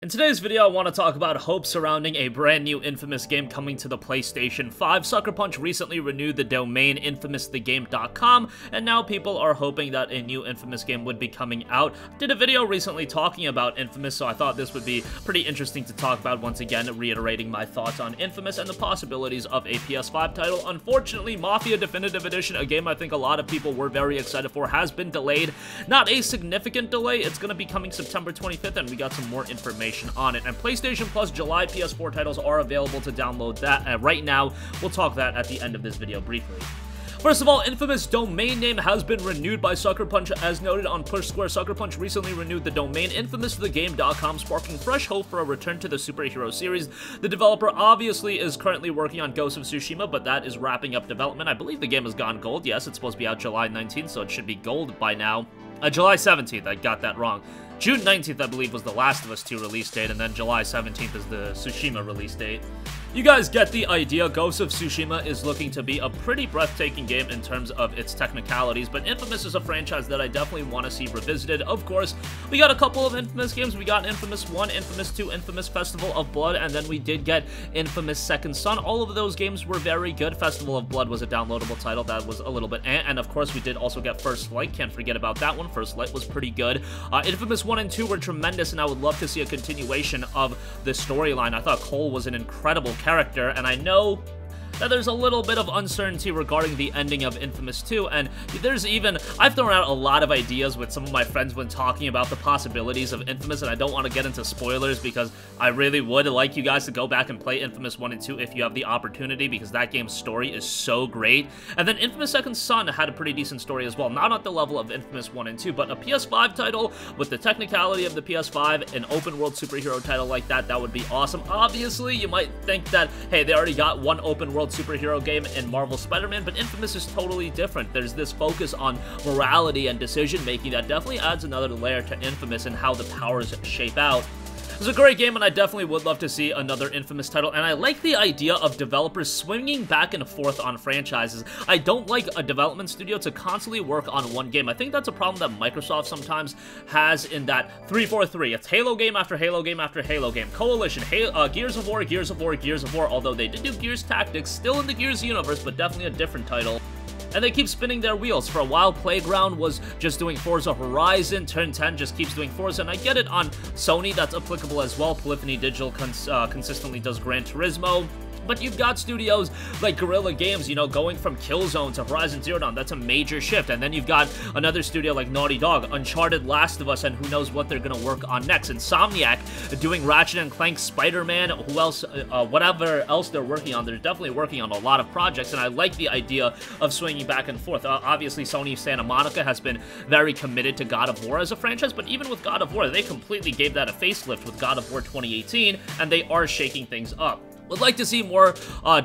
In today's video, I want to talk about hope surrounding a brand new Infamous game coming to the PlayStation 5. Sucker Punch recently renewed the domain infamousthegame.com, and now people are hoping that a new Infamous game would be coming out. I did a video recently talking about Infamous, so I thought this would be pretty interesting to talk about once again, reiterating my thoughts on Infamous and the possibilities of a PS5 title. Unfortunately, Mafia Definitive Edition, a game I think a lot of people were very excited for, has been delayed. Not a significant delay, it's going to be coming September 25th, and we got some more information on it. And PlayStation Plus July PS4 titles are available to download that right now. We'll talk that at the end of this video briefly. First of all, Infamous domain name has been renewed by Sucker Punch. As noted on Push Square, Sucker Punch recently renewed the domain infamousthegame.com, sparking fresh hope for a return to the superhero series. The developer obviously is currently working on Ghost of Tsushima, but that is wrapping up development. I believe the game has gone gold. Yes, it's supposed to be out July 19th, so it should be gold by now. July 17th, I got that wrong. June 19th, I believe, was the Last of Us 2 release date, and then July 17th is the Tsushima release date. You guys get the idea. Ghost of Tsushima is looking to be a pretty breathtaking game in terms of its technicalities, but Infamous is a franchise that I definitely want to see revisited. Of course, we got a couple of Infamous games. We got Infamous 1, Infamous 2, Infamous Festival of Blood, and then we did get Infamous Second Son. All of those games were very good. Festival of Blood was a downloadable title that was a little bit and of course we did also get First Light. Can't forget about that one. First Light was pretty good. Infamous 1 and 2 were tremendous, and I would love to see a continuation of the storyline. I thought Cole was an incredible character, and I know that there's a little bit of uncertainty regarding the ending of Infamous 2, and I've thrown out a lot of ideas with some of my friends when talking about the possibilities of Infamous, and I don't want to get into spoilers because I really would like you guys to go back and play Infamous 1 and 2 if you have the opportunity, because that game's story is so great. And then Infamous Second Son had a pretty decent story as well, not at the level of Infamous 1 and 2, but a PS5 title with the technicality of the PS5, an open-world superhero title like that, that would be awesome. Obviously, you might think that, hey, they already got one open-world superhero game in Marvel Spider-Man, but Infamous is totally different. There's this focus on morality and decision-making that definitely adds another layer to Infamous and how the powers shape out. It's a great game, and I definitely would love to see another Infamous title, and I like the idea of developers swinging back and forth on franchises. I don't like a development studio to constantly work on one game. I think that's a problem that Microsoft sometimes has in that 3-4-3. It's Halo game after Halo game after Halo game. Coalition, Gears of War, Gears of War, Gears of War, although they did do Gears Tactics, still in the Gears universe, but definitely a different title. And they keep spinning their wheels. For a while, Playground was just doing Forza Horizon, Turn 10 just keeps doing Forza, and I get it on Sony, that's applicable as well. Polyphony Digital consistently does Gran Turismo. But you've got studios like Guerrilla Games, you know, going from Killzone to Horizon Zero Dawn. That's a major shift. And then you've got another studio like Naughty Dog, Uncharted, Last of Us, and who knows what they're going to work on next. Insomniac doing Ratchet & Clank, Spider-Man, who else, whatever else they're working on. They're definitely working on a lot of projects, and I like the idea of swinging back and forth. Obviously, Sony Santa Monica has been very committed to God of War as a franchise, but even with God of War, they completely gave that a facelift with God of War 2018, and they are shaking things up. Would like to see more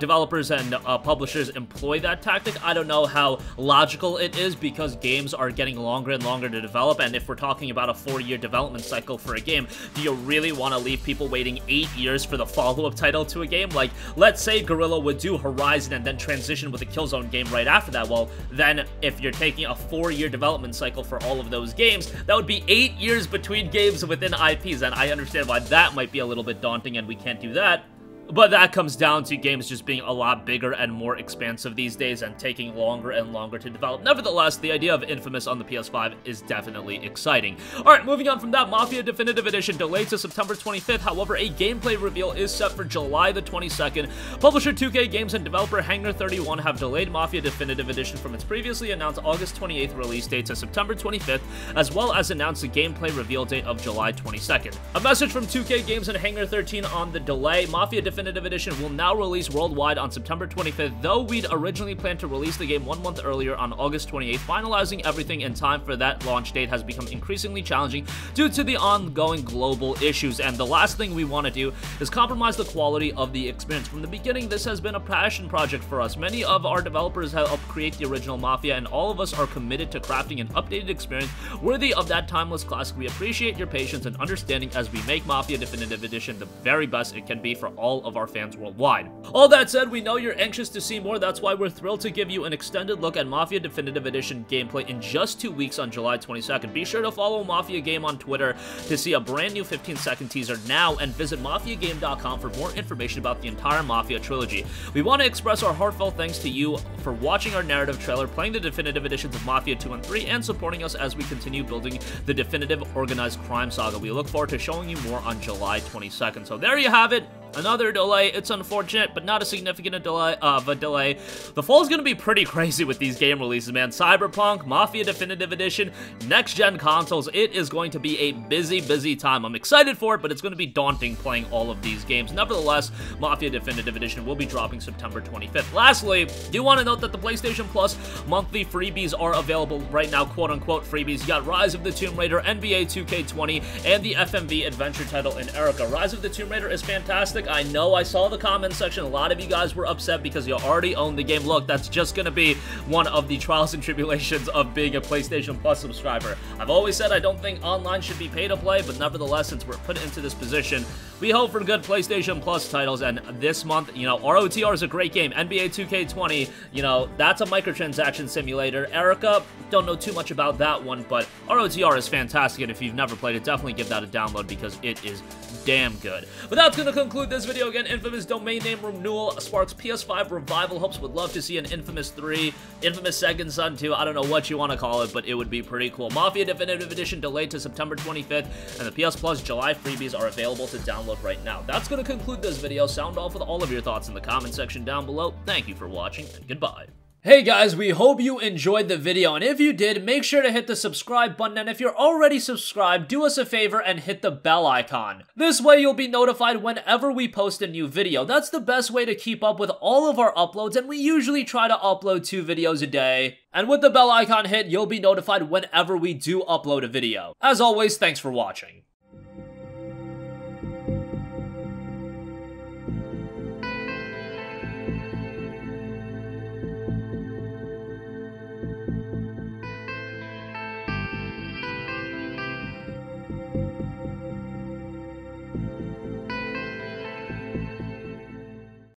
developers and publishers employ that tactic. I don't know how logical it is because games are getting longer and longer to develop, and if we're talking about a 4-year development cycle for a game, do you really want to leave people waiting 8 years for the follow-up title to a game? Like, let's say Guerrilla would do Horizon and then transition with a Killzone game right after that. Well, then if you're taking a 4-year development cycle for all of those games, that would be 8 years between games within IPs, and I understand why that might be a little bit daunting and we can't do that. But that comes down to games just being a lot bigger and more expansive these days and taking longer and longer to develop. Nevertheless, the idea of Infamous on the PS5 is definitely exciting. Alright, moving on from that, Mafia Definitive Edition delayed to September 25th. However, a gameplay reveal is set for July the 22nd. Publisher 2K Games and developer Hangar 31 have delayed Mafia Definitive Edition from its previously announced August 28th release date to September 25th, as well as announced the gameplay reveal date of July 22nd. A message from 2K Games and Hangar 13 on the delay. Mafia Definitive Edition will now release worldwide on September 25th, though we'd originally planned to release the game 1 month earlier on August 28th. Finalizing everything in time for that launch date has become increasingly challenging due to the ongoing global issues, and the last thing we want to do is compromise the quality of the experience. From the beginning, this has been a passion project for us. Many of our developers have helped create the original Mafia, and all of us are committed to crafting an updated experience worthy of that timeless classic. We appreciate your patience and understanding as we make Mafia Definitive Edition the very best it can be for all of of our fans worldwide. All that said, we know you're anxious to see more. That's why we're thrilled to give you an extended look at Mafia Definitive Edition gameplay in just 2 weeks on July 22nd. Be sure to follow Mafia Game on Twitter to see a brand new 15-second teaser now, and visit MafiaGame.com for more information about the entire Mafia trilogy. We want to express our heartfelt thanks to you for watching our narrative trailer, playing the definitive editions of Mafia 2 and 3, and supporting us as we continue building the definitive organized crime saga. We look forward to showing you more on July 22nd. So there you have it. Another delay. It's unfortunate, but not a significant delay. The fall is going to be pretty crazy with these game releases, man. Cyberpunk, Mafia Definitive Edition, next-gen consoles. It is going to be a busy, busy time. I'm excited for it, but it's going to be daunting playing all of these games. Nevertheless, Mafia Definitive Edition will be dropping September 25th. Lastly, do want to note that the PlayStation Plus monthly freebies are available right now, quote-unquote freebies. You got Rise of the Tomb Raider, NBA 2K20, and the FMV adventure title in Erica. Rise of the Tomb Raider is fantastic. I know I saw the comment section. A lot of you guys were upset because you already own the game. Look, that's just going to be one of the trials and tribulations of being a PlayStation Plus subscriber. I've always said I don't think online should be pay to play, but nevertheless, since we're put into this position, we hope for good PlayStation Plus titles. And this month, you know, ROTR is a great game. NBA 2K20, you know, that's a microtransaction simulator. Erica, don't know too much about that one, but ROTR is fantastic, and if you've never played it, definitely give that a download because it is damn good. But that's going to conclude this video. Again, Infamous domain name renewal sparks PS5 revival. Hopes would love to see an Infamous 3, Infamous Second Son 2, I don't know what you want to call it, but it would be pretty cool. Mafia Definitive Edition delayed to September 25th, and the PS Plus July freebies are available to download right now. That's going to conclude this video. Sound off with all of your thoughts in the comment section down below. Thank you for watching, and goodbye. Hey guys, we hope you enjoyed the video, and if you did, make sure to hit the subscribe button, and if you're already subscribed, do us a favor and hit the bell icon. This way you'll be notified whenever we post a new video. That's the best way to keep up with all of our uploads, and we usually try to upload 2 videos a day. And with the bell icon hit, you'll be notified whenever we do upload a video. As always, thanks for watching.